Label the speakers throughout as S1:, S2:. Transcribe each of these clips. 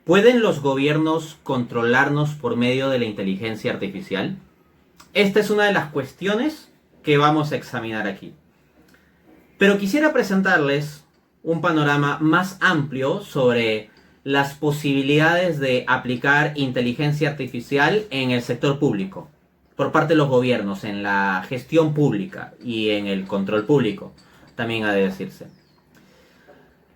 S1: ¿Pueden los gobiernos controlarnos por medio de la inteligencia artificial? Esta es una de las cuestiones que vamos a examinar aquí. Pero quisiera presentarles un panorama más amplio sobre las posibilidades de aplicar inteligencia artificial en el sector público, por parte de los gobiernos, en la gestión pública y en el control público, también ha de decirse.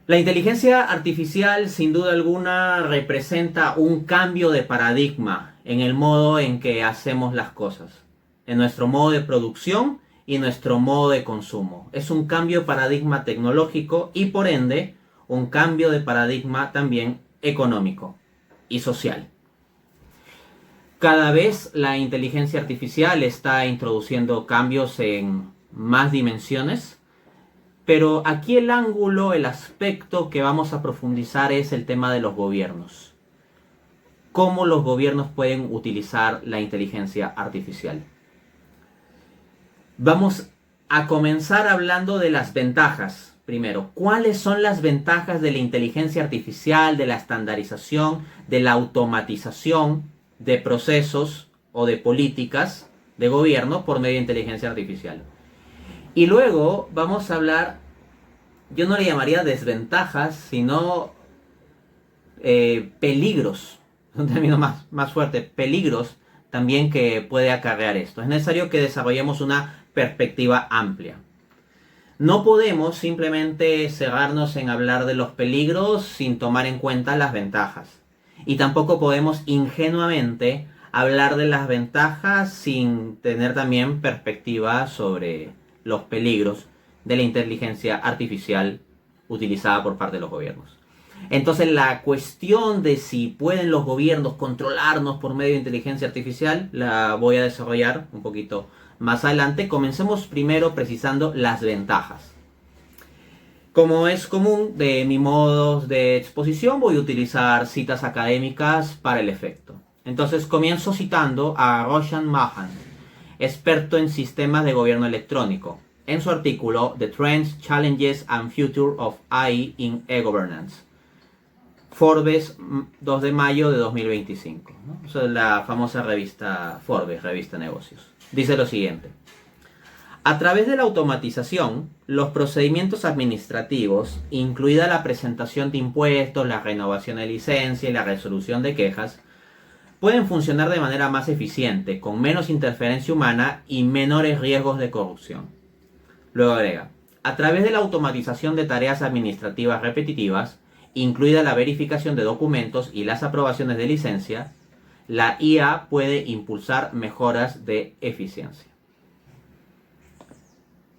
S1: La inteligencia artificial, sin duda alguna, representa un cambio de paradigma en el modo en que hacemos las cosas, en nuestro modo de producción y nuestro modo de consumo. Es un cambio de paradigma tecnológico y, por ende, un cambio de paradigma también económico y social. Cada vez la inteligencia artificial está introduciendo cambios en más dimensiones. Pero aquí el ángulo, el aspecto que vamos a profundizar es el tema de los gobiernos. ¿Cómo los gobiernos pueden utilizar la inteligencia artificial? Vamos a comenzar hablando de las ventajas. Primero, ¿cuáles son las ventajas de la inteligencia artificial, de la estandarización, de la automatización de procesos o de políticas de gobierno por medio de inteligencia artificial? Y luego vamos a hablar, yo no le llamaría desventajas, sino peligros, un término más fuerte, peligros también que puede acarrear esto. Es necesario que desarrollemos una perspectiva amplia. No podemos simplemente cerrarnos en hablar de los peligros sin tomar en cuenta las ventajas. Y tampoco podemos ingenuamente hablar de las ventajas sin tener también perspectiva sobre los peligros de la inteligencia artificial utilizada por parte de los gobiernos. Entonces la cuestión de si pueden los gobiernos controlarnos por medio de inteligencia artificial la voy a desarrollar un poquito más adelante. Comencemos primero precisando las ventajas. Como es común de mi modo de exposición, voy a utilizar citas académicas para el efecto. Entonces comienzo citando a Roshan Mahan, experto en sistemas de gobierno electrónico, en su artículo The Trends, Challenges and Future of AI in E-Governance. Forbes, 2 de mayo de 2025. ¿No? Eso es la famosa revista Forbes, revista de negocios. Dice lo siguiente. A través de la automatización, los procedimientos administrativos, incluida la presentación de impuestos, la renovación de licencia y la resolución de quejas, pueden funcionar de manera más eficiente, con menos interferencia humana y menores riesgos de corrupción. Luego agrega, a través de la automatización de tareas administrativas repetitivas, incluida la verificación de documentos y las aprobaciones de licencia, la IA puede impulsar mejoras de eficiencia.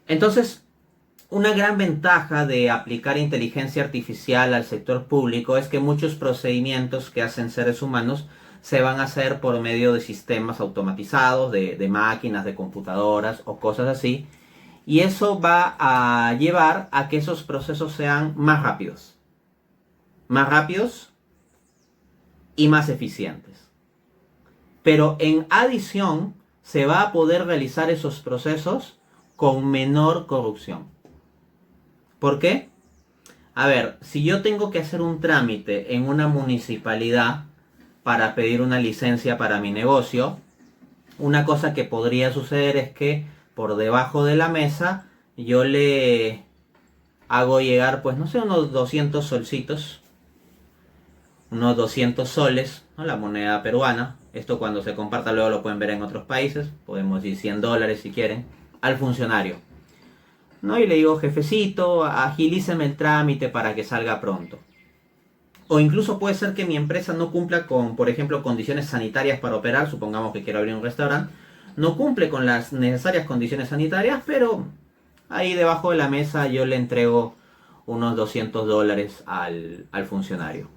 S1: Entonces, una gran ventaja de aplicar inteligencia artificial al sector público es que muchos procedimientos que hacen seres humanos se van a hacer por medio de sistemas automatizados, de máquinas, de computadoras o cosas así. Y eso va a llevar a que esos procesos sean más rápidos. Más rápidos y más eficientes. Pero en adición, se va a poder realizar esos procesos con menor corrupción. ¿Por qué? A ver, si yo tengo que hacer un trámite en una municipalidad para pedir una licencia para mi negocio, una cosa que podría suceder es que por debajo de la mesa yo le hago llegar, pues no sé, unos 200 solcitos, unos 200 soles, ¿no? La moneda peruana. Esto cuando se comparta luego lo pueden ver en otros países, podemos decir $100 si quieren, al funcionario, ¿no? Y le digo, jefecito, agilíceme el trámite para que salga pronto. O incluso puede ser que mi empresa no cumpla con, por ejemplo, condiciones sanitarias para operar. Supongamos que quiero abrir un restaurante. No cumple con las necesarias condiciones sanitarias, pero ahí debajo de la mesa yo le entrego unos $200 al funcionario.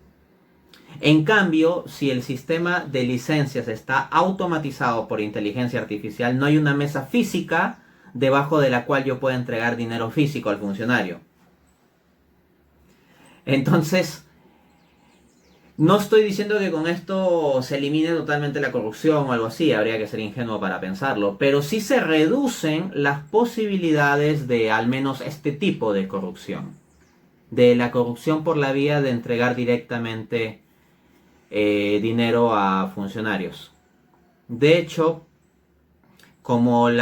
S1: En cambio, si el sistema de licencias está automatizado por inteligencia artificial, no hay una mesa física debajo de la cual yo pueda entregar dinero físico al funcionario. Entonces, no estoy diciendo que con esto se elimine totalmente la corrupción o algo así, habría que ser ingenuo para pensarlo, pero sí se reducen las posibilidades de al menos este tipo de corrupción. De la corrupción por la vía de entregar directamente dinero a funcionarios. De hecho, como el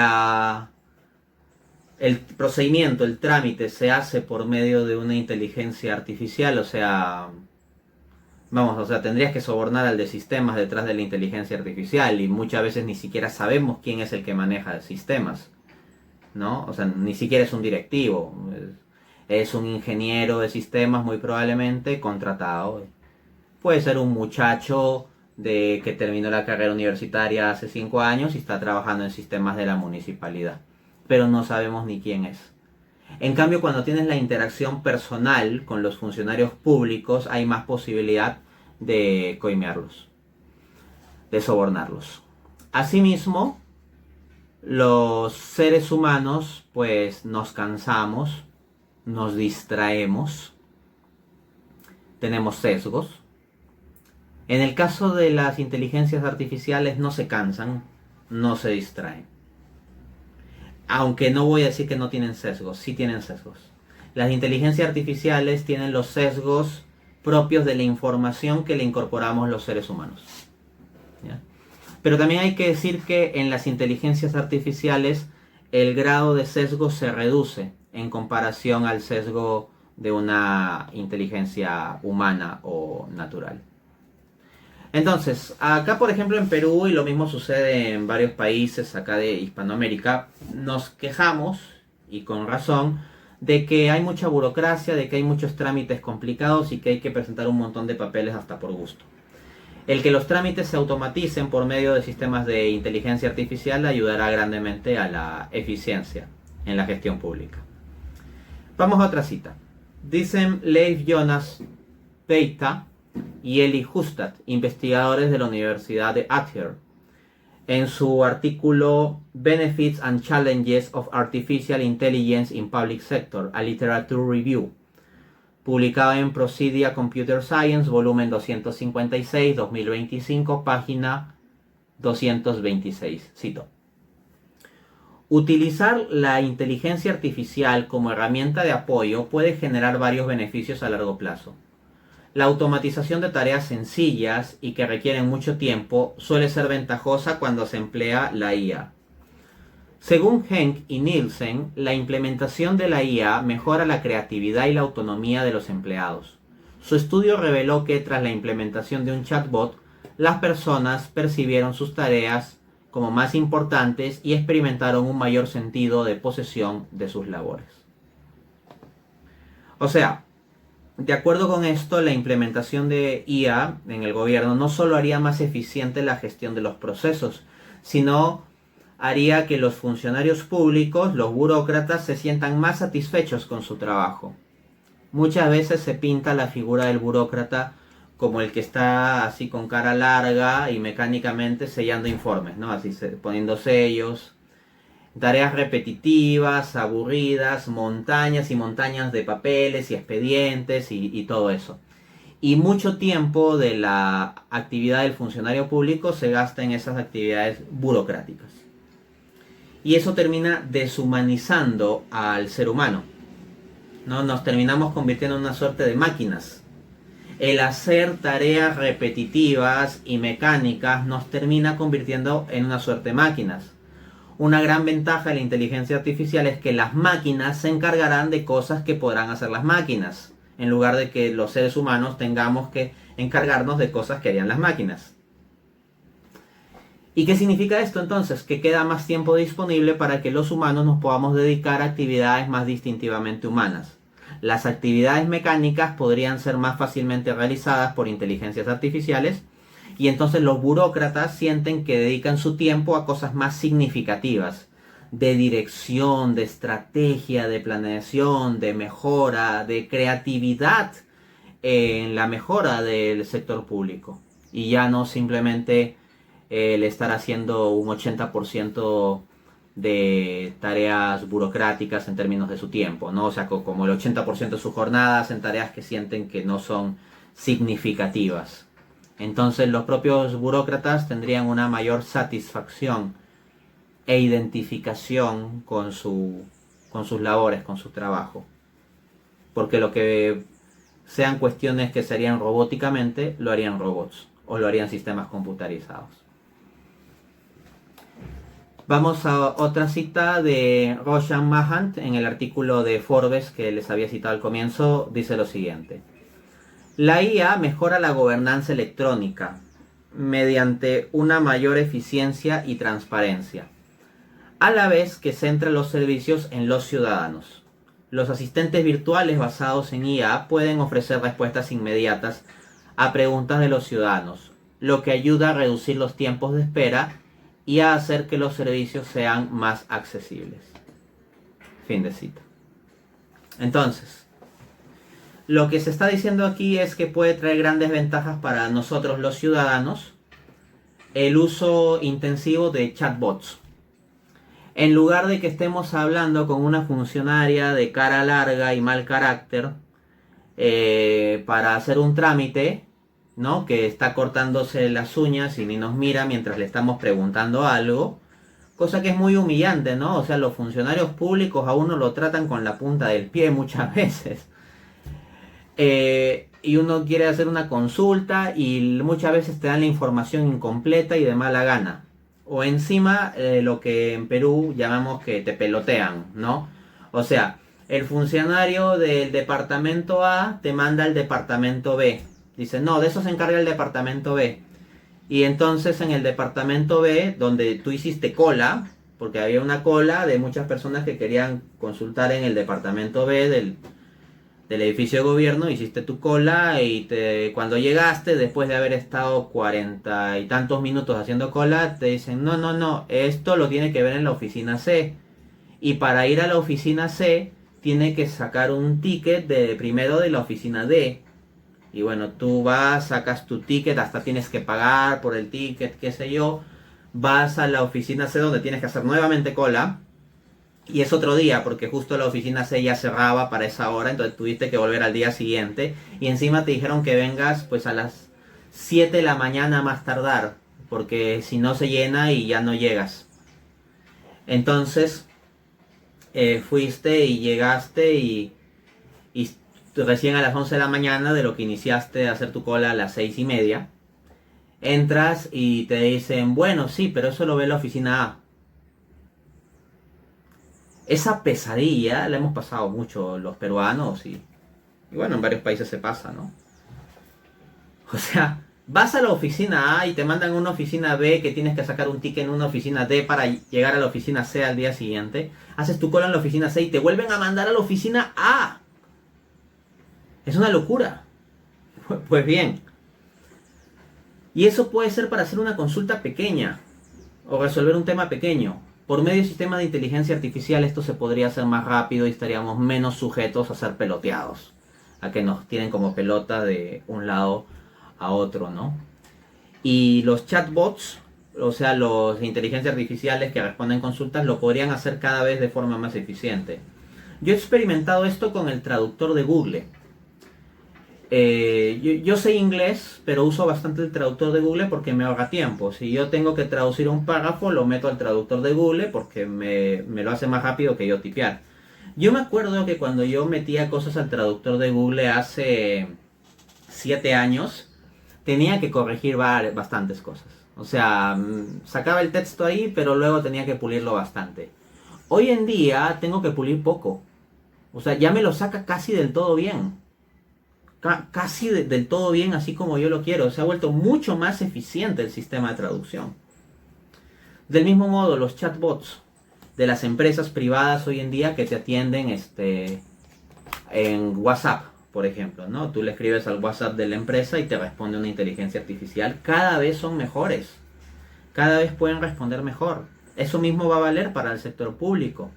S1: procedimiento, el trámite se hace por medio de una inteligencia artificial, o sea, vamos, o sea, tendrías que sobornar al de sistemas detrás de la inteligencia artificial y muchas veces ni siquiera sabemos quién es el que maneja sistemas, ¿no? O sea, ni siquiera es un directivo, es un ingeniero de sistemas muy probablemente contratado. Puede ser un muchacho que terminó la carrera universitaria hace 5 años y está trabajando en sistemas de la municipalidad, pero no sabemos ni quién es. En cambio, cuando tienes la interacción personal con los funcionarios públicos, hay más posibilidad de coimearlos, de sobornarlos. Asimismo, los seres humanos, pues nos cansamos, nos distraemos, tenemos sesgos. En el caso de las inteligencias artificiales no se cansan, no se distraen. Aunque no voy a decir que no tienen sesgos, sí tienen sesgos. Las inteligencias artificiales tienen los sesgos propios de la información que le incorporamos los seres humanos. ¿Ya? Pero también hay que decir que en las inteligencias artificiales el grado de sesgo se reduce en comparación al sesgo de una inteligencia humana o natural. Entonces, acá por ejemplo en Perú, y lo mismo sucede en varios países acá de Hispanoamérica, nos quejamos, y con razón, de que hay mucha burocracia, de que hay muchos trámites complicados y que hay que presentar un montón de papeles hasta por gusto. El que los trámites se automaticen por medio de sistemas de inteligencia artificial ayudará grandemente a la eficiencia en la gestión pública. Vamos a otra cita. Dicen Leif Jonas Peita y Eli Hustad, investigadores de la Universidad de Utrecht, en su artículo Benefits and Challenges of Artificial Intelligence in Public Sector, a Literature Review, publicado en Procedia Computer Science, volumen 256, 2025, página 226. Cito. Utilizar la inteligencia artificial como herramienta de apoyo puede generar varios beneficios a largo plazo. La automatización de tareas sencillas y que requieren mucho tiempo suele ser ventajosa cuando se emplea la IA. Según Henk y Nielsen, la implementación de la IA mejora la creatividad y la autonomía de los empleados. Su estudio reveló que tras la implementación de un chatbot, las personas percibieron sus tareas como más importantes y experimentaron un mayor sentido de posesión de sus labores. O sea, de acuerdo con esto, la implementación de IA en el gobierno no solo haría más eficiente la gestión de los procesos, sino haría que los funcionarios públicos, los burócratas, se sientan más satisfechos con su trabajo. Muchas veces se pinta la figura del burócrata como el que está así con cara larga y mecánicamente sellando informes, ¿no? Así poniendo sellos. Tareas repetitivas, aburridas, montañas y montañas de papeles y expedientes y todo eso. Y mucho tiempo de la actividad del funcionario público se gasta en esas actividades burocráticas. Y eso termina deshumanizando al ser humano, ¿no? Nos terminamos convirtiendo en una suerte de máquinas. El hacer tareas repetitivas y mecánicas nos termina convirtiendo en una suerte de máquinas. Una gran ventaja de la inteligencia artificial es que las máquinas se encargarán de cosas que podrán hacer las máquinas, en lugar de que los seres humanos tengamos que encargarnos de cosas que harían las máquinas. ¿Y qué significa esto entonces? Que queda más tiempo disponible para que los humanos nos podamos dedicar a actividades más distintivamente humanas. Las actividades mecánicas podrían ser más fácilmente realizadas por inteligencias artificiales, y entonces los burócratas sienten que dedican su tiempo a cosas más significativas, de dirección, de estrategia, de planeación, de mejora, de creatividad en la mejora del sector público. Y ya no simplemente el estar haciendo un 80% de tareas burocráticas en términos de su tiempo, ¿no? O sea, como el 80% de sus jornadas en tareas que sienten que no son significativas. Entonces los propios burócratas tendrían una mayor satisfacción e identificación con sus labores, con su trabajo. Porque lo que sean cuestiones que se harían robóticamente, lo harían robots. o lo harían sistemas computarizados. Vamos a otra cita de Roshan Mahant en el artículo de Forbes que les había citado al comienzo. Dice lo siguiente: la IA mejora la gobernanza electrónica mediante una mayor eficiencia y transparencia, a la vez que centra los servicios en los ciudadanos. Los asistentes virtuales basados en IA pueden ofrecer respuestas inmediatas a preguntas de los ciudadanos, lo que ayuda a reducir los tiempos de espera y a hacer que los servicios sean más accesibles. Fin de cita. Entonces, lo que se está diciendo aquí es que puede traer grandes ventajas para nosotros los ciudadanos el uso intensivo de chatbots. En lugar de que estemos hablando con una funcionaria de cara larga y mal carácter para hacer un trámite, ¿no? Que está cortándose las uñas y ni nos mira mientras le estamos preguntando algo, cosa que es muy humillante, ¿no? O sea, los funcionarios públicos a uno lo tratan con la punta del pie muchas veces. Y uno quiere hacer una consulta y muchas veces te dan la información incompleta y de mala gana. O encima lo que en Perú llamamos que te pelotean, ¿no? O sea, el funcionario del departamento A te manda al departamento B. Dice, no, de eso se encarga el departamento B. Y entonces en el departamento B, donde tú hiciste cola, porque había una cola de muchas personas que querían consultar en el departamento B del edificio de gobierno, hiciste tu cola y cuando llegaste, después de haber estado 40 y tantos minutos haciendo cola, te dicen, no, esto lo tiene que ver en la oficina C. Y para ir a la oficina C, tiene que sacar un ticket primero de la oficina D. Y bueno, tú vas, sacas tu ticket, hasta tienes que pagar por el ticket, qué sé yo. Vas a la oficina C donde tienes que hacer nuevamente cola. Y es otro día, porque justo la oficina C ya cerraba para esa hora, entonces tuviste que volver al día siguiente. Y encima te dijeron que vengas pues a las 7 de la mañana más tardar, porque si no se llena y ya no llegas. Entonces, fuiste y llegaste y recién a las 11 de la mañana de lo que iniciaste a hacer tu cola a las 6:30. Entras y te dicen, bueno, sí, pero eso lo ve la oficina A. Esa pesadilla la hemos pasado mucho los peruanos y bueno, en varios países se pasa, ¿no? O sea, vas a la oficina A y te mandan a una oficina B que tienes que sacar un ticket en una oficina D para llegar a la oficina C al día siguiente. Haces tu cola en la oficina C y te vuelven a mandar a la oficina A. Es una locura. Pues bien. Y eso puede ser para hacer una consulta pequeña o resolver un tema pequeño. Por medio de sistemas de inteligencia artificial esto se podría hacer más rápido y estaríamos menos sujetos a ser peloteados. A que nos tienen como pelota de un lado a otro, ¿no? Y los chatbots, o sea, los de inteligencia artificiales que responden consultas, lo podrían hacer cada vez de forma más eficiente. Yo he experimentado esto con el traductor de Google. Yo sé inglés, pero uso bastante el traductor de Google porque me ahorra tiempo. Si yo tengo que traducir un párrafo, lo meto al traductor de Google porque me lo hace más rápido que yo tipear. Yo me acuerdo que cuando yo metía cosas al traductor de Google hace 7 años, tenía que corregir bastantes cosas. O sea, sacaba el texto ahí, pero luego tenía que pulirlo bastante. Hoy en día tengo que pulir poco. O sea, ya me lo saca casi del todo bien. Casi del todo bien, así como yo lo quiero. Se ha vuelto mucho más eficiente el sistema de traducción. Del mismo modo, los chatbots de las empresas privadas hoy en día que te atienden en WhatsApp, por ejemplo, ¿no? Tú le escribes al WhatsApp de la empresa y te responde una inteligencia artificial. Cada vez son mejores. Cada vez pueden responder mejor. Eso mismo va a valer para el sector público.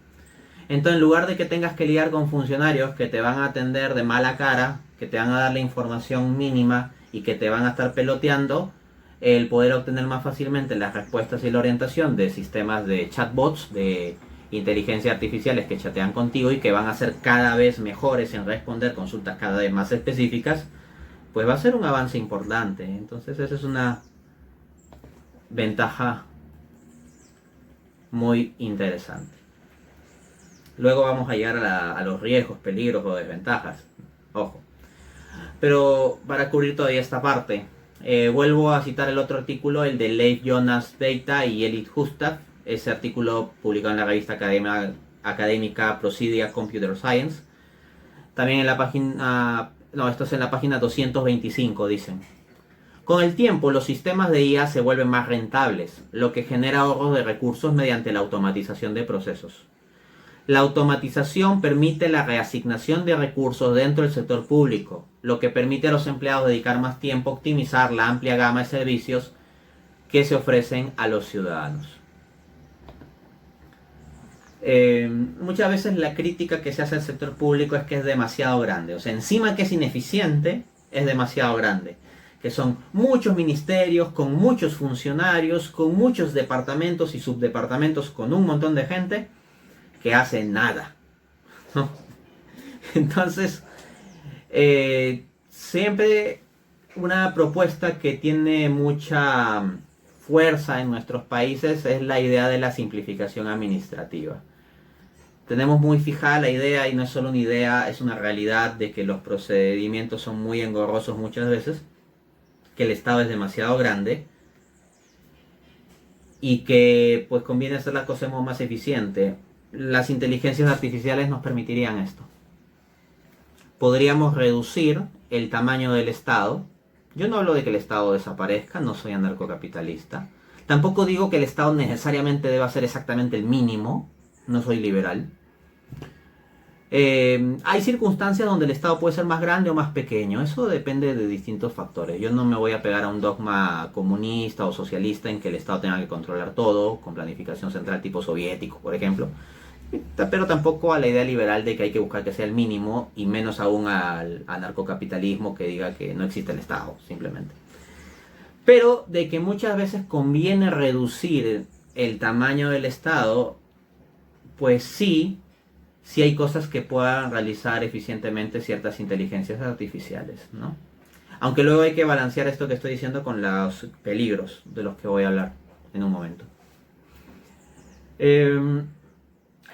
S1: Entonces, en lugar de que tengas que lidiar con funcionarios que te van a atender de mala cara, que te van a dar la información mínima y que te van a estar peloteando, el poder obtener más fácilmente las respuestas y la orientación de sistemas de chatbots, de inteligencia artificiales que chatean contigo y que van a ser cada vez mejores en responder consultas cada vez más específicas, pues va a ser un avance importante. Entonces, esa es una ventaja muy interesante. Luego vamos a llegar a los riesgos, peligros o desventajas. Ojo. Pero para cubrir todavía esta parte, Vuelvo a citar el otro artículo, el de Leif Jonas Beita y Elit Hustav, ese artículo publicado en la revista académica Procedia Computer Science. También en la página, no, esto es en la página 225, dicen. Con el tiempo, los sistemas de IA se vuelven más rentables, lo que genera ahorros de recursos mediante la automatización de procesos. La automatización permite la reasignación de recursos dentro del sector público, lo que permite a los empleados dedicar más tiempo a optimizar la amplia gama de servicios que se ofrecen a los ciudadanos. Muchas veces la crítica que se hace al sector público es que es demasiado grande. O sea, encima que es ineficiente, es demasiado grande. Que son muchos ministerios, con muchos funcionarios, con muchos departamentos y subdepartamentos, con un montón de gente que hace nada, ¿no? Entonces, siempre una propuesta que tiene mucha fuerza en nuestros países es la idea de la simplificación administrativa. Tenemos muy fijada la idea, y no es solo una idea, es una realidad, de que los procedimientos son muy engorrosos muchas veces, que el Estado es demasiado grande y que pues conviene hacer las cosas más eficiente. Las inteligencias artificiales nos permitirían esto. Podríamos reducir el tamaño del Estado. Yo no hablo de que el Estado desaparezca, no soy anarcocapitalista. Tampoco digo que el Estado necesariamente deba ser exactamente el mínimo, no soy liberal. Hay circunstancias donde el Estado puede ser más grande o más pequeño, eso depende de distintos factores. Yo no me voy a pegar a un dogma comunista o socialista en que el Estado tenga que controlar todo, con planificación central tipo soviético, por ejemplo. Pero tampoco a la idea liberal de que hay que buscar que sea el mínimo, y menos aún al anarcocapitalismo que diga que no existe el Estado, simplemente. Pero de que muchas veces conviene reducir el tamaño del Estado, pues sí hay cosas que puedan realizar eficientemente ciertas inteligencias artificiales, ¿no? Aunque luego hay que balancear esto que estoy diciendo con los peligros de los que voy a hablar en un momento.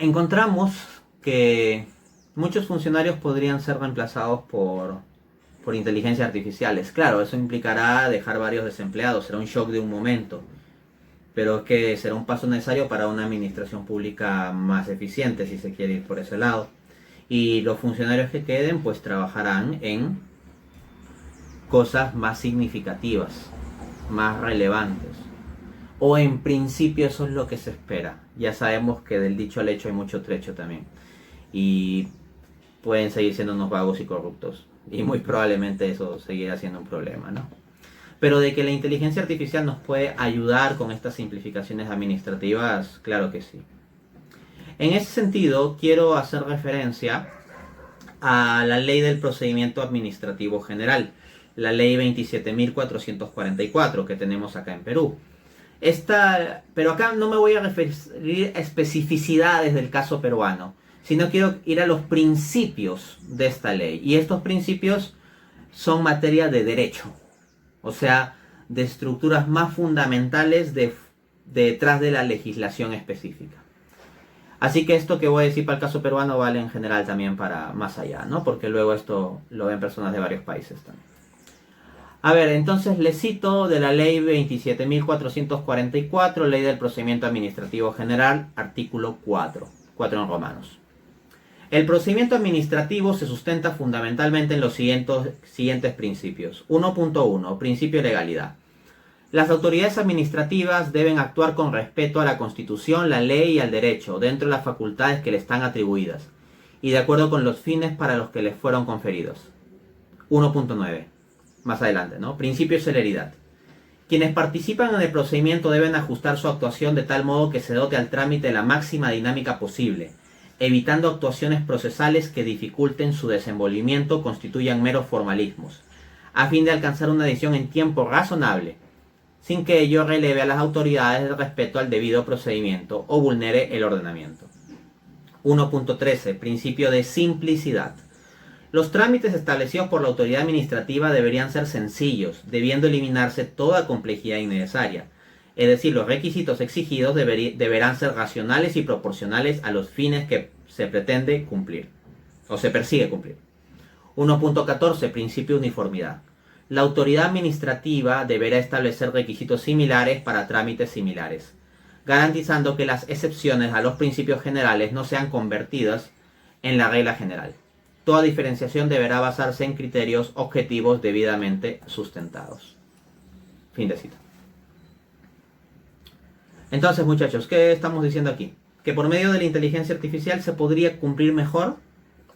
S1: Encontramos que muchos funcionarios podrían ser reemplazados por inteligencias artificiales. Claro, eso implicará dejar varios desempleados, será un shock de un momento, pero es que será un paso necesario para una administración pública más eficiente, si se quiere ir por ese lado. Y los funcionarios que queden pues trabajarán en cosas más significativas, más relevantes. O en principio eso es lo que se espera. Ya sabemos que del dicho al hecho hay mucho trecho también. Y pueden seguir siendo unos vagos y corruptos. Y muy probablemente eso seguirá siendo un problema, ¿no? Pero de que la inteligencia artificial nos puede ayudar con estas simplificaciones administrativas, claro que sí. En ese sentido, quiero hacer referencia a la Ley del Procedimiento Administrativo General, la Ley 27.444 que tenemos acá en Perú. Pero acá no me voy a referir a especificidades del caso peruano, sino quiero ir a los principios de esta ley. Y estos principios son materia de derecho. O sea, de estructuras más fundamentales detrás de la legislación específica. Así que esto que voy a decir para el caso peruano vale en general también para más allá, ¿no? Porque luego esto lo ven personas de varios países también. A ver, entonces le cito de la ley 27.444, ley del procedimiento administrativo general, artículo 4 en romanos. El procedimiento administrativo se sustenta fundamentalmente en los siguientes principios. 1.1. Principio de legalidad. Las autoridades administrativas deben actuar con respeto a la Constitución, la ley y al derecho, dentro de las facultades que le están atribuidas, y de acuerdo con los fines para los que les fueron conferidos. 1.9. Más adelante, ¿no? Principio de celeridad. Quienes participan en el procedimiento deben ajustar su actuación de tal modo que se dote al trámite de la máxima dinámica posible, evitando actuaciones procesales que dificulten su desenvolvimiento o constituyan meros formalismos, a fin de alcanzar una decisión en tiempo razonable, sin que ello releve a las autoridades el respeto al debido procedimiento o vulnere el ordenamiento. 1.13. Principio de simplicidad. Los trámites establecidos por la autoridad administrativa deberían ser sencillos, debiendo eliminarse toda complejidad innecesaria. Es decir, los requisitos exigidos deberán ser racionales y proporcionales a los fines que se pretende cumplir, o se persigue cumplir. 1.14. Principio de uniformidad. La autoridad administrativa deberá establecer requisitos similares para trámites similares, garantizando que las excepciones a los principios generales no sean convertidas en la regla general. Toda diferenciación deberá basarse en criterios objetivos debidamente sustentados. Fin de cita. Entonces, muchachos, ¿qué estamos diciendo aquí? Que por medio de la inteligencia artificial se podría cumplir mejor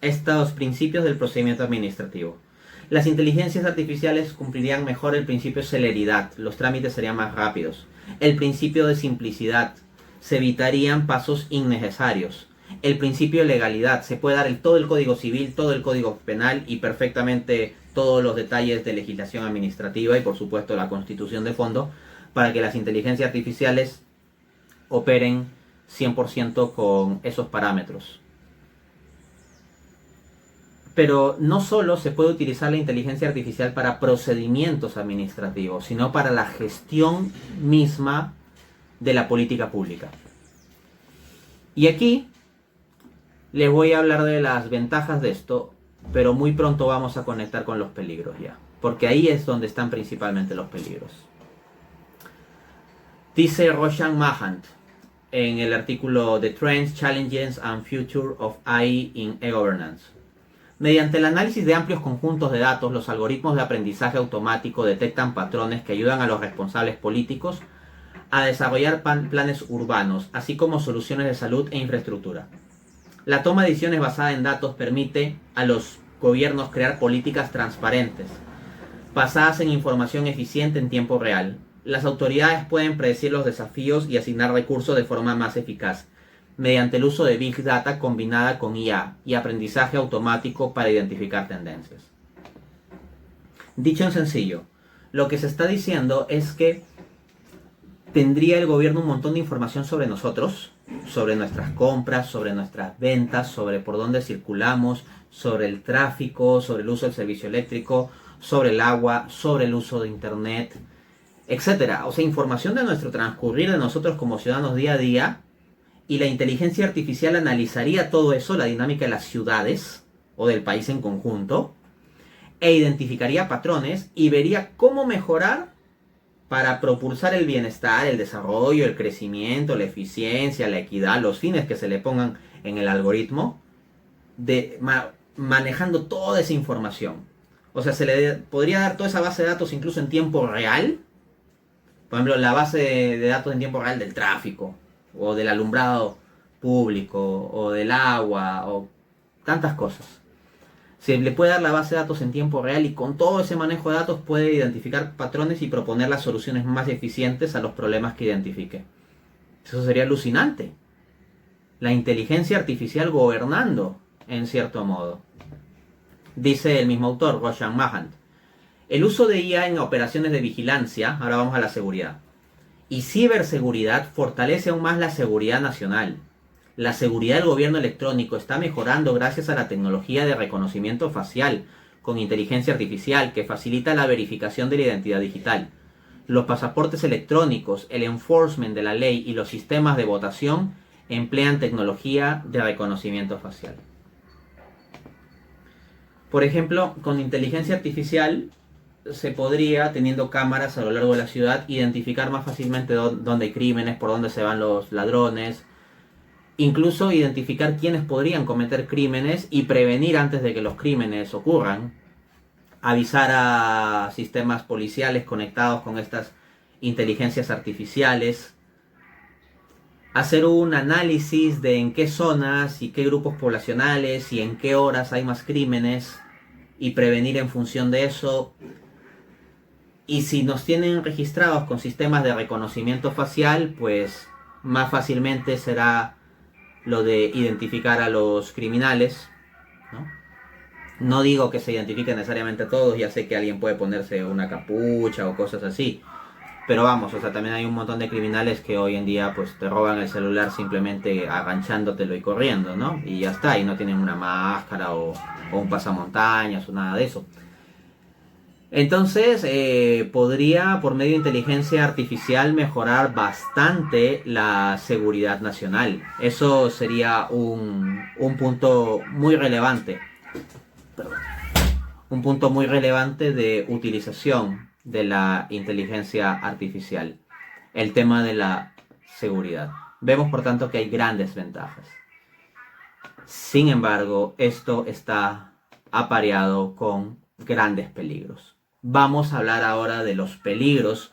S1: estos principios del procedimiento administrativo. Las inteligencias artificiales cumplirían mejor el principio de celeridad, los trámites serían más rápidos. El principio de simplicidad, se evitarían pasos innecesarios. El principio de legalidad, se puede dar todo el Código Civil, todo el Código Penal y perfectamente todos los detalles de legislación administrativa y por supuesto la Constitución de fondo para que las inteligencias artificiales operen 100% con esos parámetros. Pero no solo se puede utilizar la inteligencia artificial para procedimientos administrativos, sino para la gestión misma de la política pública. Y aquí les voy a hablar de las ventajas de esto, pero muy pronto vamos a conectar con los peligros ya, porque ahí es donde están principalmente los peligros. Dice Roshan Mahant en el artículo The Trends, Challenges and Future of AI in e-Governance. Mediante el análisis de amplios conjuntos de datos, los algoritmos de aprendizaje automático detectan patrones que ayudan a los responsables políticos a desarrollar planes urbanos, así como soluciones de salud e infraestructura. La toma de decisiones basada en datos permite a los gobiernos crear políticas transparentes, basadas en información eficiente en tiempo real. Las autoridades pueden predecir los desafíos y asignar recursos de forma más eficaz, mediante el uso de Big Data combinada con IA y aprendizaje automático para identificar tendencias. Dicho en sencillo, lo que se está diciendo es que tendría el gobierno un montón de información sobre nosotros, sobre nuestras compras, sobre nuestras ventas, sobre por dónde circulamos, sobre el tráfico, sobre el uso del servicio eléctrico, sobre el agua, sobre el uso de internet, etc. O sea, información de nuestro transcurrir de nosotros como ciudadanos día a día. Y la inteligencia artificial analizaría todo eso, la dinámica de las ciudades o del país en conjunto, e identificaría patrones y vería cómo mejorar para propulsar el bienestar, el desarrollo, el crecimiento, la eficiencia, la equidad, los fines que se le pongan en el algoritmo, manejando toda esa información. O sea, se le podría dar toda esa base de datos incluso en tiempo real. Por ejemplo, la base de datos en tiempo real del tráfico, o del alumbrado público, o del agua, o tantas cosas. Se le puede dar la base de datos en tiempo real y con todo ese manejo de datos puede identificar patrones y proponer las soluciones más eficientes a los problemas que identifique. Eso sería alucinante. La inteligencia artificial gobernando, en cierto modo. Dice el mismo autor, Roshan Mahant. El uso de IA en operaciones de vigilancia, ahora vamos a la seguridad, y ciberseguridad fortalece aún más la seguridad nacional. La seguridad del gobierno electrónico está mejorando gracias a la tecnología de reconocimiento facial con inteligencia artificial que facilita la verificación de la identidad digital. Los pasaportes electrónicos, el enforcement de la ley y los sistemas de votación emplean tecnología de reconocimiento facial. Por ejemplo, con inteligencia artificial se podría, teniendo cámaras a lo largo de la ciudad, identificar más fácilmente dónde hay crímenes, por dónde se van los ladrones, incluso identificar quiénes podrían cometer crímenes y prevenir antes de que los crímenes ocurran, avisar a sistemas policiales conectados con estas inteligencias artificiales, hacer un análisis de en qué zonas y qué grupos poblacionales y en qué horas hay más crímenes y prevenir en función de eso. Y si nos tienen registrados con sistemas de reconocimiento facial, pues más fácilmente será lo de identificar a los criminales, ¿no? No digo que se identifiquen necesariamente todos, ya sé que alguien puede ponerse una capucha o cosas así. Pero vamos, o sea, también hay un montón de criminales que hoy en día pues te roban el celular simplemente aganchándotelo y corriendo, ¿no? Y ya está, y no tienen una máscara o un pasamontañas o nada de eso. Entonces, podría, por medio de inteligencia artificial, mejorar bastante la seguridad nacional. Eso sería un punto muy relevante. Perdón. un punto muy relevante de utilización de la inteligencia artificial, el tema de la seguridad. Vemos por tanto que hay grandes ventajas. Sin embargo, esto está apareado con grandes peligros. Vamos a hablar ahora de los peligros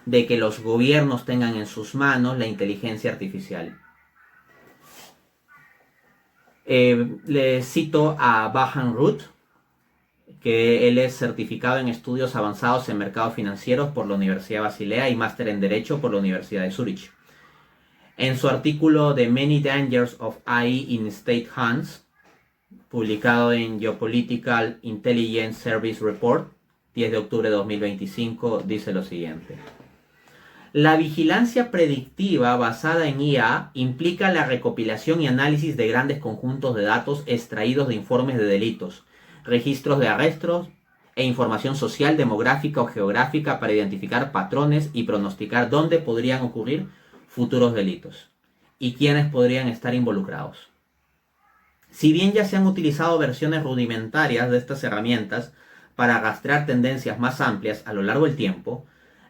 S1: de que los gobiernos tengan en sus manos la inteligencia artificial. Le cito a Vahan Ruth, que él es certificado en estudios avanzados en mercados financieros por la Universidad de Basilea y máster en Derecho por la Universidad de Zurich. En su artículo The Many Dangers of AI in State Hands, publicado en Geopolitical Intelligence Service Report, 10 de octubre de 2025, dice lo siguiente. La vigilancia predictiva basada en IA implica la recopilación y análisis de grandes conjuntos de datos extraídos de informes de delitos, registros de arrestos e información social, demográfica o geográfica para identificar patrones y pronosticar dónde podrían ocurrir futuros delitos y quiénes podrían estar involucrados. Si bien ya se han utilizado versiones rudimentarias de estas herramientas para rastrear tendencias más amplias a lo largo del tiempo,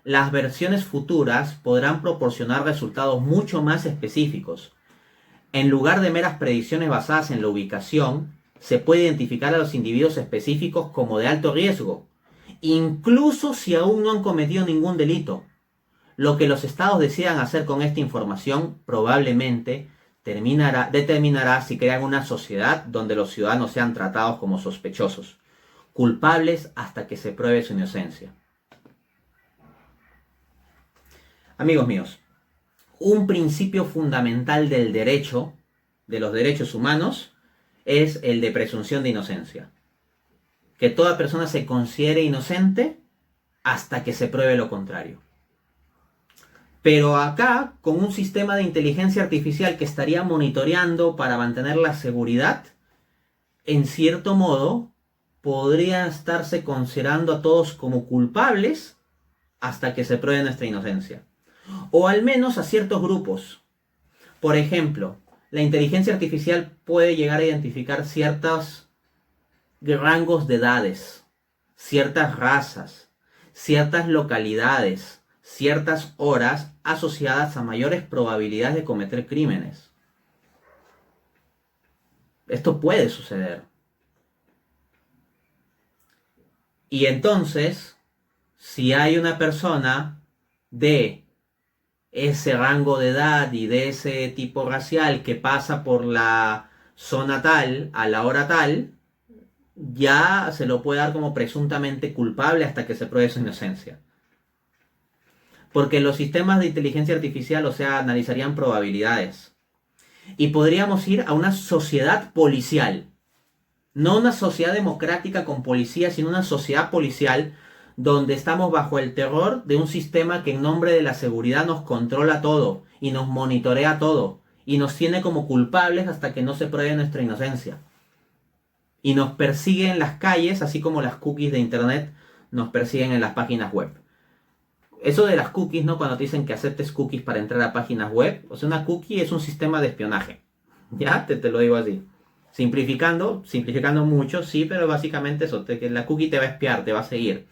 S1: las versiones futuras podrán proporcionar resultados mucho más específicos. En lugar de meras predicciones basadas en la ubicación, se puede identificar a los individuos específicos como de alto riesgo, incluso si aún no han cometido ningún delito. Lo que los estados decidan hacer con esta información probablemente determinará si crean una sociedad donde los ciudadanos sean tratados como sospechosos, culpables hasta que se pruebe su inocencia. Amigos míos, un principio fundamental del derecho, de los derechos humanos, es el de presunción de inocencia. Que toda persona se considere inocente hasta que se pruebe lo contrario. Pero acá, con un sistema de inteligencia artificial que estaría monitoreando para mantener la seguridad, en cierto modo, podría estarse considerando a todos como culpables hasta que se pruebe nuestra inocencia. O al menos a ciertos grupos. Por ejemplo, la inteligencia artificial puede llegar a identificar ciertos rangos de edades, ciertas razas, ciertas localidades, ciertas horas asociadas a mayores probabilidades de cometer crímenes. Esto puede suceder. Y entonces, si hay una persona de ese rango de edad y de ese tipo racial que pasa por la zona tal a la hora tal, ya se lo puede dar como presuntamente culpable hasta que se pruebe su inocencia. Porque los sistemas de inteligencia artificial, o sea, analizarían probabilidades. Y podríamos ir a una sociedad policial. No una sociedad democrática con policía, sino una sociedad policial donde estamos bajo el terror de un sistema que en nombre de la seguridad nos controla todo y nos monitorea todo y nos tiene como culpables hasta que no se pruebe nuestra inocencia. Y nos persigue en las calles, así como las cookies de internet nos persiguen en las páginas web. Eso de las cookies, ¿no? Cuando te dicen que aceptes cookies para entrar a páginas web, o sea, una cookie es un sistema de espionaje. Ya, te lo digo así. Simplificando mucho, sí, pero básicamente eso, que la cookie te va a espiar, te va a seguir.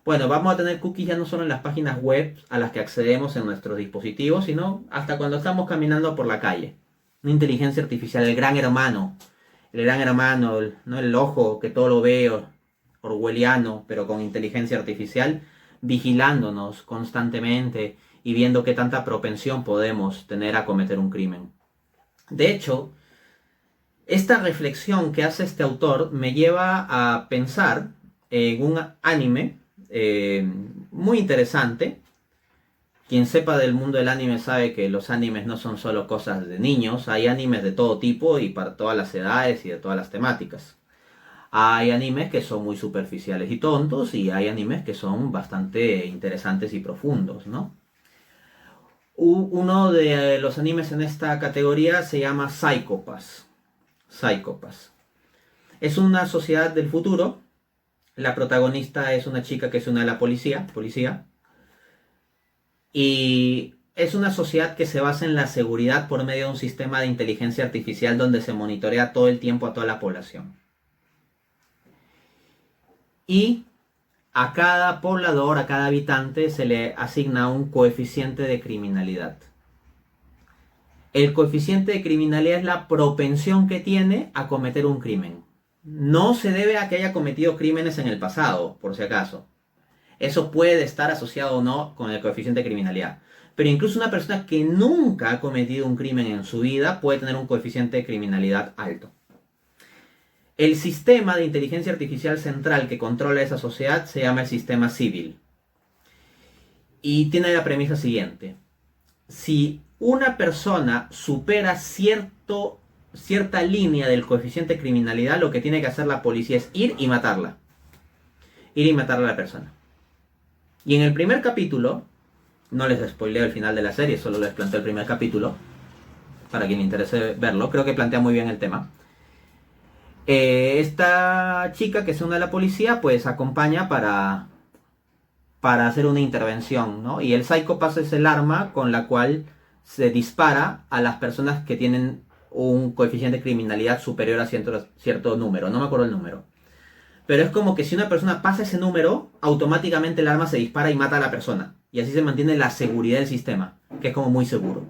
S1: Bueno, vamos a tener cookies ya no solo en las páginas web a las que accedemos en nuestros dispositivos, sino hasta cuando estamos caminando por la calle. Una inteligencia artificial, el gran hermano, ¿no? El ojo que todo lo ve, orwelliano, pero con inteligencia artificial, vigilándonos constantemente y viendo qué tanta propensión podemos tener a cometer un crimen. De hecho, esta reflexión que hace este autor me lleva a pensar en un anime muy interesante. Quien sepa del mundo del anime sabe que los animes no son solo cosas de niños, hay animes de todo tipo y para todas las edades y de todas las temáticas. Hay animes que son muy superficiales y tontos y hay animes que son bastante interesantes y profundos, ¿no? Uno de los animes en esta categoría se llama Psycho Pass. Psycho Pass. Es una sociedad del futuro. La protagonista es una chica que se une a la policía. Y es una sociedad que se basa en la seguridad por medio de un sistema de inteligencia artificial donde se monitorea todo el tiempo a toda la población. y a cada poblador, a cada habitante se le asigna un coeficiente de criminalidad. El coeficiente de criminalidad es la propensión que tiene a cometer un crimen. No se debe a que haya cometido crímenes en el pasado, por si acaso. Eso puede estar asociado o no con el coeficiente de criminalidad. Pero incluso una persona que nunca ha cometido un crimen en su vida puede tener un coeficiente de criminalidad alto. El sistema de inteligencia artificial central que controla esa sociedad se llama el sistema civil. Y tiene la premisa siguiente. Si una persona supera cierta línea del coeficiente de criminalidad, lo que tiene que hacer la policía es ir y matarla. Ir y matarla a la persona. Y en el primer capítulo, no les spoileo el final de la serie, solo les planteo el primer capítulo, para quien le interese verlo, creo que plantea muy bien el tema. Esta chica que se une a la policía, pues acompaña para hacer una intervención, ¿no? Y el Psycho Pass es el arma con la cual se dispara a las personas que tienen un coeficiente de criminalidad superior a cierto número, no me acuerdo el número. Pero es como que si una persona pasa ese número, automáticamente el arma se dispara y mata a la persona. Y así se mantiene la seguridad del sistema, que es como muy seguro.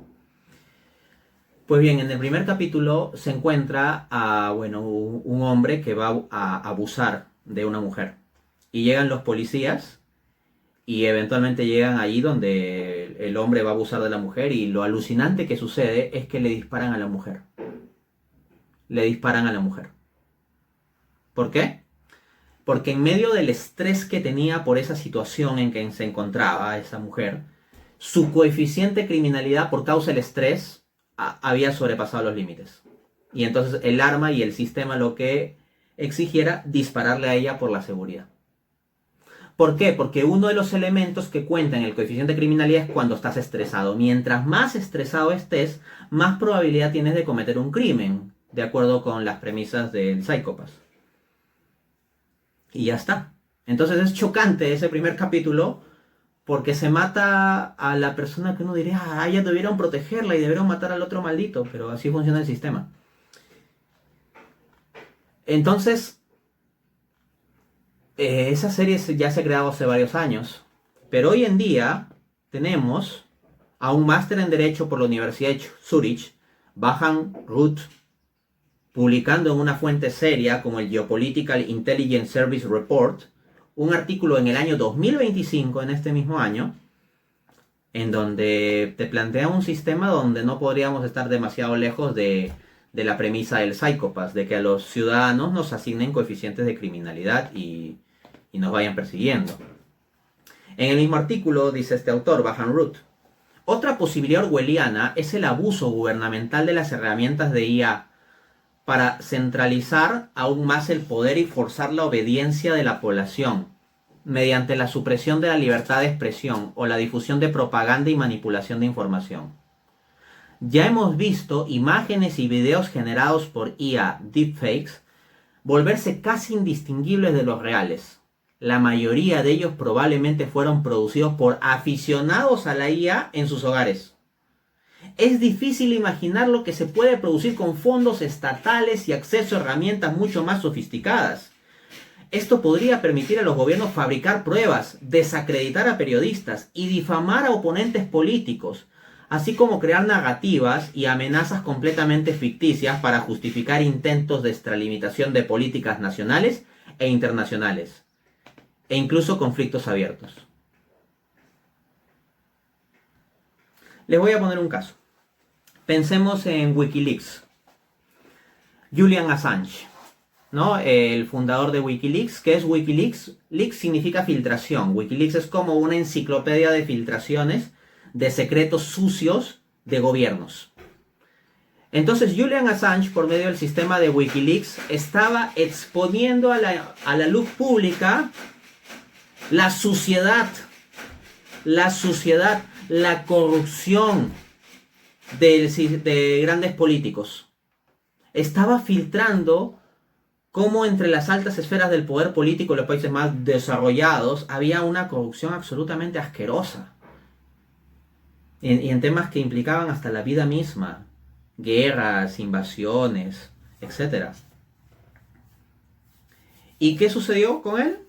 S1: Pues bien, en el primer capítulo se encuentra a, un hombre que va a abusar de una mujer. Y llegan los policías y eventualmente llegan allí donde el hombre va a abusar de la mujer y lo alucinante que sucede es que le disparan a la mujer. Le disparan a la mujer. ¿Por qué? Porque en medio del estrés que tenía por esa situación en que se encontraba esa mujer, su coeficiente de criminalidad por causa del estrés había sobrepasado los límites. Y entonces el arma y el sistema lo que exigiera dispararle a ella por la seguridad. ¿Por qué? Porque uno de los elementos que cuenta en el coeficiente de criminalidad es cuando estás estresado. Mientras más estresado estés, más probabilidad tienes de cometer un crimen, de acuerdo con las premisas del Psycho Pass. Y ya está. Entonces es chocante ese primer capítulo porque se mata a la persona que uno diría, ya debieron protegerla y debieron matar al otro maldito, pero así funciona el sistema. Entonces, esa serie ya se ha creado hace varios años, pero hoy en día tenemos a un máster en Derecho por la Universidad de Zurich, Vahan Ruth, publicando en una fuente seria como el Geopolitical Intelligence Service Report, un artículo en el año 2025, en este mismo año, en donde te plantea un sistema donde no podríamos estar demasiado lejos de la premisa del Psycho Pass, de que a los ciudadanos nos asignen coeficientes de criminalidad y nos vayan persiguiendo. En el mismo artículo dice este autor, Vahan Ruth, otra posibilidad orwelliana es el abuso gubernamental de las herramientas de IA para centralizar aún más el poder y forzar la obediencia de la población mediante la supresión de la libertad de expresión o la difusión de propaganda y manipulación de información. Ya hemos visto imágenes y videos generados por IA deepfakes volverse casi indistinguibles de los reales. La mayoría de ellos probablemente fueron producidos por aficionados a la IA en sus hogares. Es difícil imaginar lo que se puede producir con fondos estatales y acceso a herramientas mucho más sofisticadas. Esto podría permitir a los gobiernos fabricar pruebas, desacreditar a periodistas y difamar a oponentes políticos, así como crear narrativas y amenazas completamente ficticias para justificar intentos de extralimitación de políticas nacionales e internacionales, e incluso conflictos abiertos. Les voy a poner un caso. Pensemos en Wikileaks. Julian Assange, ¿no? El fundador de Wikileaks. ¿Qué es Wikileaks? Leaks significa filtración. Wikileaks es como una enciclopedia de filtraciones de secretos sucios de gobiernos. Entonces Julian Assange, por medio del sistema de Wikileaks, estaba exponiendo a la luz pública la suciedad, la corrupción de grandes políticos. Estaba filtrando cómo entre las altas esferas del poder político de los países más desarrollados había una corrupción absolutamente asquerosa. Y en temas que implicaban hasta la vida misma, guerras, invasiones, etc. ¿Y qué sucedió con él?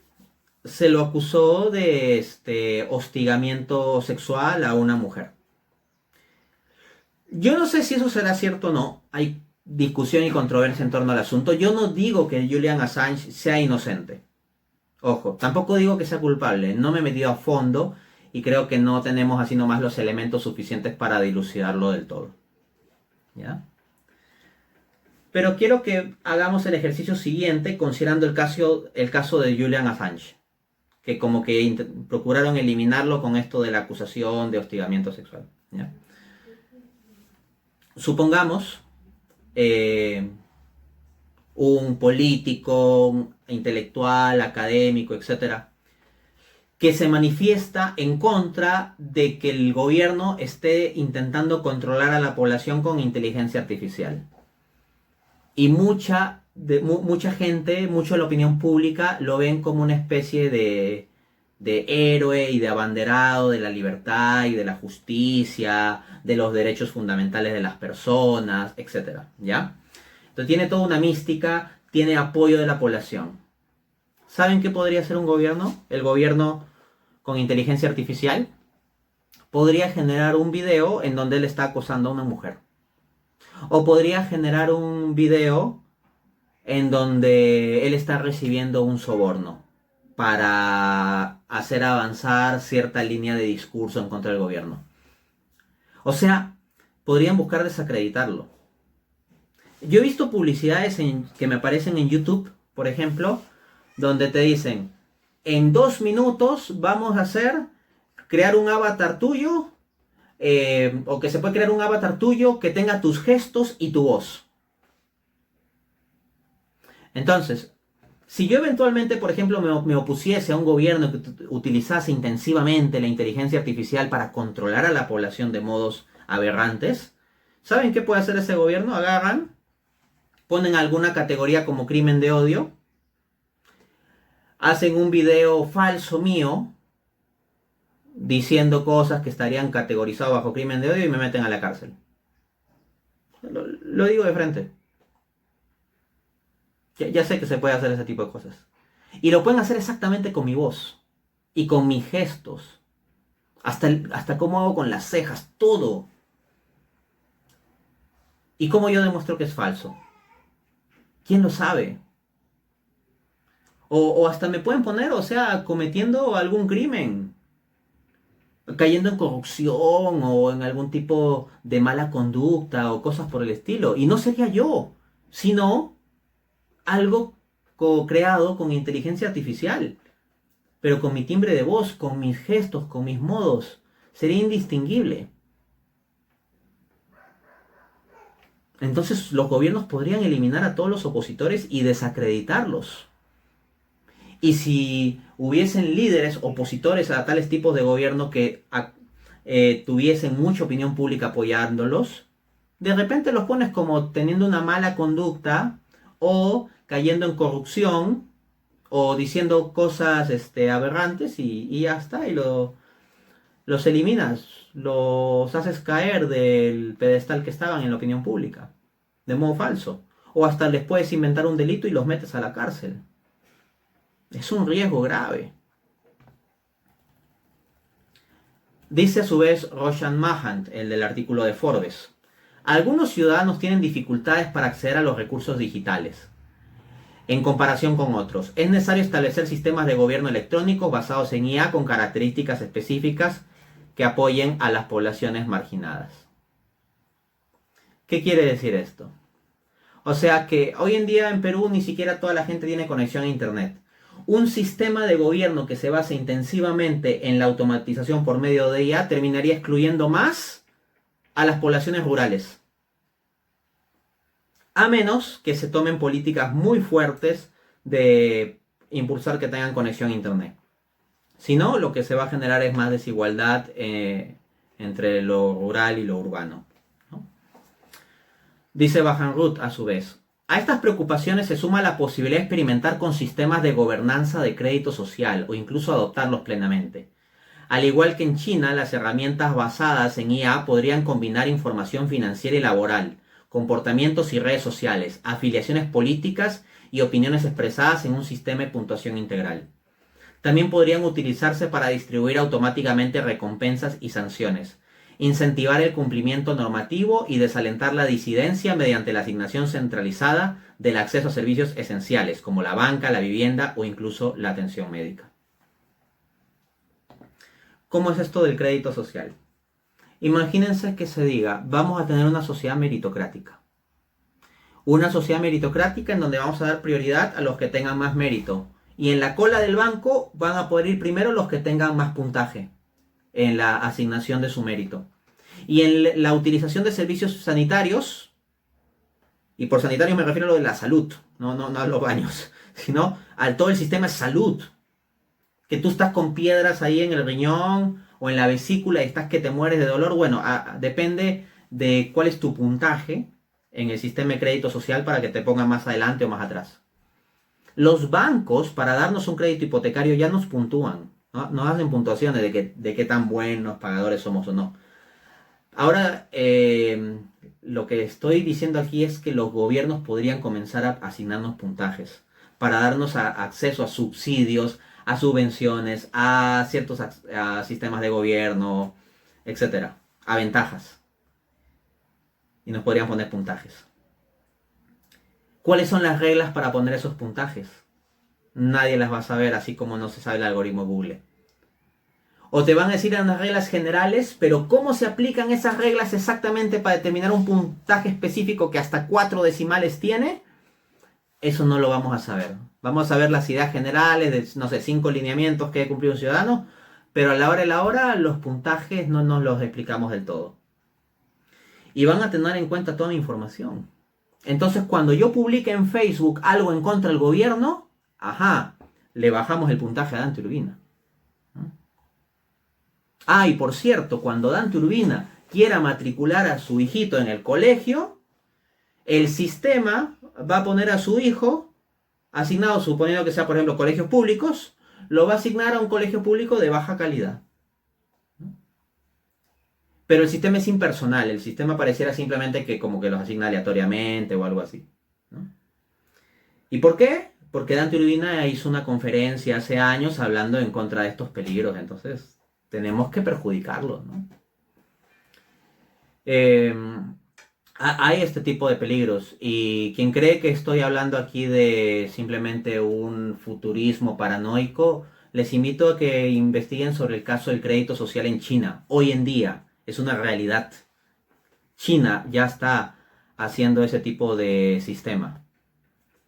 S1: se lo acusó de hostigamiento sexual a una mujer. Yo no sé si eso será cierto o no. Hay discusión y controversia en torno al asunto. Yo no digo que Julian Assange sea inocente. Ojo, tampoco digo que sea culpable. No me he metido a fondo y creo que no tenemos así nomás los elementos suficientes para dilucidarlo del todo. ¿Ya? Pero quiero que hagamos el ejercicio siguiente considerando el caso de Julian Assange, que como que procuraron eliminarlo con esto de la acusación de hostigamiento sexual. ¿Ya? Supongamos un político, un intelectual, académico, etcétera, que se manifiesta en contra de que el gobierno esté intentando controlar a la población con inteligencia artificial. Y mucha gente, mucho de la opinión pública lo ven como una especie de héroe y de abanderado de la libertad y de la justicia, de los derechos fundamentales de las personas, etcétera, ¿ya? Entonces tiene toda una mística, tiene apoyo de la población. ¿Saben qué podría hacer un gobierno? El gobierno con inteligencia artificial podría generar un video en donde él está acosando a una mujer. O podría generar un video en donde él está recibiendo un soborno para hacer avanzar cierta línea de discurso en contra del gobierno. O sea, podrían buscar desacreditarlo. Yo he visto publicidades que me aparecen en YouTube, por ejemplo, donde te dicen, en 2 minutos vamos a crear un avatar tuyo, o que se puede crear un avatar tuyo que tenga tus gestos y tu voz. Entonces, si yo eventualmente, por ejemplo, me opusiese a un gobierno que utilizase intensivamente la inteligencia artificial para controlar a la población de modos aberrantes, ¿saben qué puede hacer ese gobierno? Agarran, ponen alguna categoría como crimen de odio, hacen un video falso mío diciendo cosas que estarían categorizadas bajo crimen de odio y me meten a la cárcel. Lo digo de frente. Ya sé que se puede hacer ese tipo de cosas. Y lo pueden hacer exactamente con mi voz y con mis gestos. Hasta cómo hago con las cejas, todo. ¿Y cómo yo demuestro que es falso? ¿Quién lo sabe? O hasta me pueden poner, o sea, cometiendo algún crimen, cayendo en corrupción o en algún tipo de mala conducta o cosas por el estilo. Y no sería yo, sino algo creado con inteligencia artificial, pero con mi timbre de voz, con mis gestos, con mis modos. Sería indistinguible. Entonces los gobiernos podrían eliminar a todos los opositores y desacreditarlos. Y si hubiesen líderes opositores a tales tipos de gobierno que tuviesen mucha opinión pública apoyándolos, de repente los pones como teniendo una mala conducta o cayendo en corrupción o diciendo cosas aberrantes y ya está, y los eliminas, los haces caer del pedestal que estaban en la opinión pública, de modo falso. O hasta les puedes inventar un delito y los metes a la cárcel. Es un riesgo grave. Dice a su vez Roshan Mahant, el del artículo de Forbes, algunos ciudadanos tienen dificultades para acceder a los recursos digitales en comparación con otros. Es necesario establecer sistemas de gobierno electrónicos basados en IA con características específicas que apoyen a las poblaciones marginadas. ¿Qué quiere decir esto? O sea que hoy en día en Perú ni siquiera toda la gente tiene conexión a internet. Un sistema de gobierno que se base intensivamente en la automatización por medio de IA terminaría excluyendo más a las poblaciones rurales. A menos que se tomen políticas muy fuertes de impulsar que tengan conexión a internet. Si no, lo que se va a generar es más desigualdad entre lo rural y lo urbano, ¿no? Dice Bahanrut a su vez, a estas preocupaciones se suma la posibilidad de experimentar con sistemas de gobernanza de crédito social o incluso adoptarlos plenamente. Al igual que en China, las herramientas basadas en IA podrían combinar información financiera y laboral, comportamientos y redes sociales, afiliaciones políticas y opiniones expresadas en un sistema de puntuación integral. También podrían utilizarse para distribuir automáticamente recompensas y sanciones, incentivar el cumplimiento normativo y desalentar la disidencia mediante la asignación centralizada del acceso a servicios esenciales, como la banca, la vivienda o incluso la atención médica. ¿Cómo es esto del crédito social? Imagínense que se diga, vamos a tener una sociedad meritocrática. Una sociedad meritocrática en donde vamos a dar prioridad a los que tengan más mérito. Y en la cola del banco van a poder ir primero los que tengan más puntaje en la asignación de su mérito. Y en la utilización de servicios sanitarios, y por sanitario me refiero a lo de la salud, no a los baños, sino a todo el sistema de salud. Que tú estás con piedras ahí en el riñón o en la vesícula y estás que te mueres de dolor. Bueno, depende de cuál es tu puntaje en el sistema de crédito social para que te pongan más adelante o más atrás. Los bancos, para darnos un crédito hipotecario, ya nos puntúan, ¿no? Nos hacen puntuaciones de qué tan buenos pagadores somos o no. Ahora, lo que estoy diciendo aquí es que los gobiernos podrían comenzar a asignarnos puntajes para darnos acceso a subsidios, a subvenciones, a ciertos sistemas de gobierno, etcétera, a ventajas. Y nos podrían poner puntajes. ¿Cuáles son las reglas para poner esos puntajes? Nadie las va a saber, así como no se sabe el algoritmo Google. O te van a decir unas reglas generales, pero ¿cómo se aplican esas reglas exactamente para determinar un puntaje específico que hasta 4 decimales tiene? Eso no lo vamos a saber. Vamos a ver las ideas generales de, no sé, 5 lineamientos que ha cumplido un ciudadano, pero a la hora de la hora los puntajes no nos los explicamos del todo. Y van a tener en cuenta toda mi información. Entonces, cuando yo publique en Facebook algo en contra del gobierno, le bajamos el puntaje a Dante Urbina. Y por cierto, cuando Dante Urbina quiera matricular a su hijito en el colegio, el sistema va a poner a su hijo asignado, suponiendo que sea, por ejemplo, colegios públicos, lo va a asignar a un colegio público de baja calidad. Pero el sistema es impersonal, el sistema pareciera simplemente que como que los asigna aleatoriamente o algo así, ¿no? ¿Y por qué? Porque Dante Urbina hizo una conferencia hace años hablando en contra de estos peligros, entonces tenemos que perjudicarlo, ¿no? Hay este tipo de peligros y quien cree que estoy hablando aquí de simplemente un futurismo paranoico, les invito a que investiguen sobre el caso del crédito social en China. Hoy en día es una realidad. China ya está haciendo ese tipo de sistema.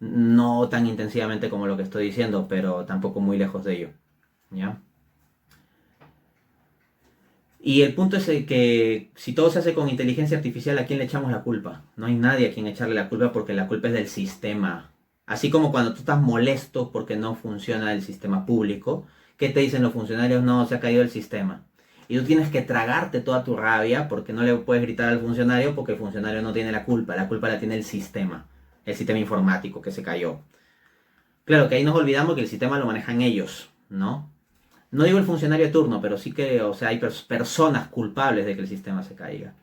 S1: No tan intensivamente como lo que estoy diciendo, pero tampoco muy lejos de ello, ¿ya? Y el punto es que si todo se hace con inteligencia artificial, ¿a quién le echamos la culpa? No hay nadie a quien echarle la culpa porque la culpa es del sistema. Así como cuando tú estás molesto porque no funciona el sistema público, ¿qué te dicen los funcionarios? No, se ha caído el sistema. Y tú tienes que tragarte toda tu rabia porque no le puedes gritar al funcionario porque el funcionario no tiene la culpa la tiene el sistema informático que se cayó. Claro que ahí nos olvidamos que el sistema lo manejan ellos, ¿no? No digo el funcionario de turno, pero sí que, hay personas culpables de que el sistema se caiga.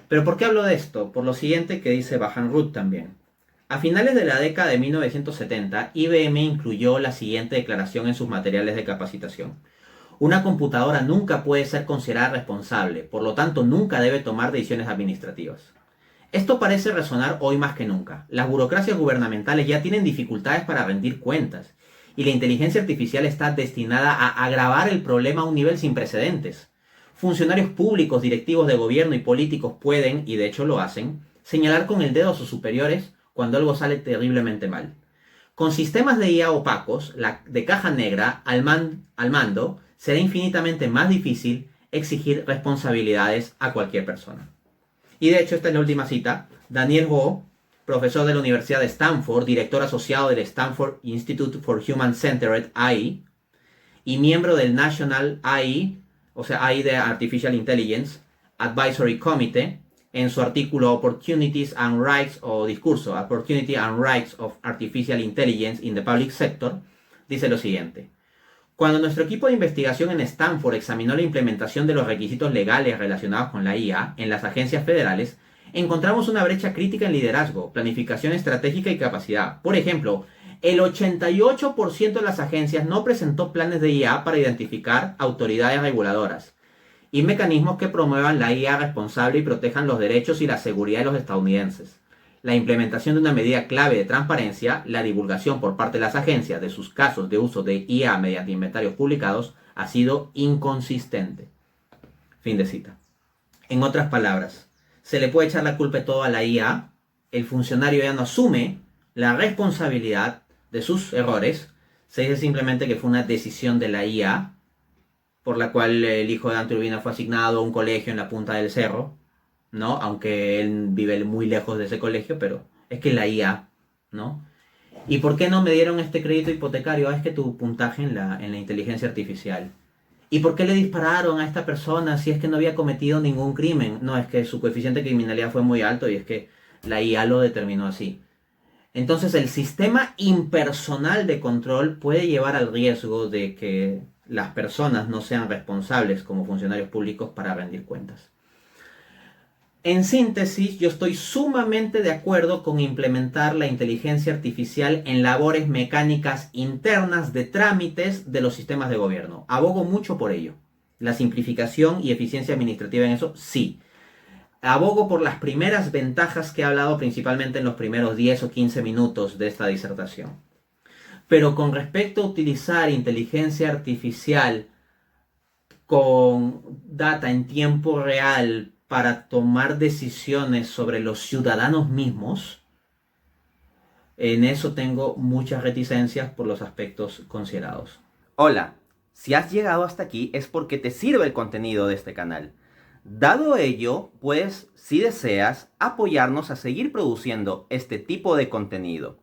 S1: ¿Pero por qué hablo de esto? Por lo siguiente que dice Bahan-Ruth también. A finales de la década de 1970, IBM incluyó la siguiente declaración en sus materiales de capacitación. Una computadora nunca puede ser considerada responsable, por lo tanto nunca debe tomar decisiones administrativas. Esto parece resonar hoy más que nunca. Las burocracias gubernamentales ya tienen dificultades para rendir cuentas, y la inteligencia artificial está destinada a agravar el problema a un nivel sin precedentes. Funcionarios públicos, directivos de gobierno y políticos pueden, y de hecho lo hacen, señalar con el dedo a sus superiores cuando algo sale terriblemente mal. Con sistemas de IA opacos, de caja negra al mando, será infinitamente más difícil exigir responsabilidades a cualquier persona. Y de hecho, esta es la última cita. Daniel Ho, profesor de la Universidad de Stanford, director asociado del Stanford Institute for Human-Centered AI y miembro del National AI, AI de Artificial Intelligence, Advisory Committee, en su artículo Opportunities and Rights Opportunity and Rights of Artificial Intelligence in the Public Sector, dice lo siguiente. Cuando nuestro equipo de investigación en Stanford examinó la implementación de los requisitos legales relacionados con la IA en las agencias federales, encontramos una brecha crítica en liderazgo, planificación estratégica y capacidad. Por ejemplo, El 88% de las agencias no presentó planes de IA para identificar autoridades reguladoras y mecanismos que promuevan la IA responsable y protejan los derechos y la seguridad de los estadounidenses. La implementación de una medida clave de transparencia, la divulgación por parte de las agencias de sus casos de uso de IA mediante inventarios publicados, ha sido inconsistente. Fin de cita. En otras palabras, se le puede echar la culpa de todo a la IA, el funcionario ya no asume la responsabilidad de sus errores, se dice simplemente que fue una decisión de la IA, por la cual el hijo de Dante Urbina fue asignado a un colegio en la punta del cerro, ¿no? Aunque él vive muy lejos de ese colegio, pero es que la IA, ¿no? ¿Y por qué no me dieron este crédito hipotecario? Es que tu puntaje en la inteligencia artificial. ¿Y por qué le dispararon a esta persona si es que no había cometido ningún crimen? No, es que su coeficiente de criminalidad fue muy alto y es que la IA lo determinó así. Entonces el sistema impersonal de control puede llevar al riesgo de que las personas no sean responsables como funcionarios públicos para rendir cuentas. En síntesis, yo estoy sumamente de acuerdo con implementar la inteligencia artificial en labores mecánicas internas de trámites de los sistemas de gobierno. Abogo mucho por ello. La simplificación y eficiencia administrativa en eso, sí. Abogo por las primeras ventajas que he hablado principalmente en los primeros 10 o 15 minutos de esta disertación. Pero con respecto a utilizar inteligencia artificial con data en tiempo real para tomar decisiones sobre los ciudadanos mismos, en eso tengo muchas reticencias por los aspectos considerados. Hola, si has llegado hasta aquí es porque te sirve el contenido de este canal. Dado ello, puedes, si deseas, apoyarnos a seguir produciendo este tipo de contenido.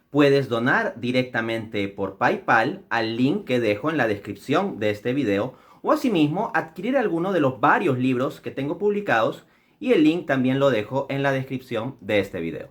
S1: Puedes donar directamente por PayPal al link que dejo en la descripción de este video, o asimismo adquirir alguno de los varios libros que tengo publicados y el link también lo dejo en la descripción de este video.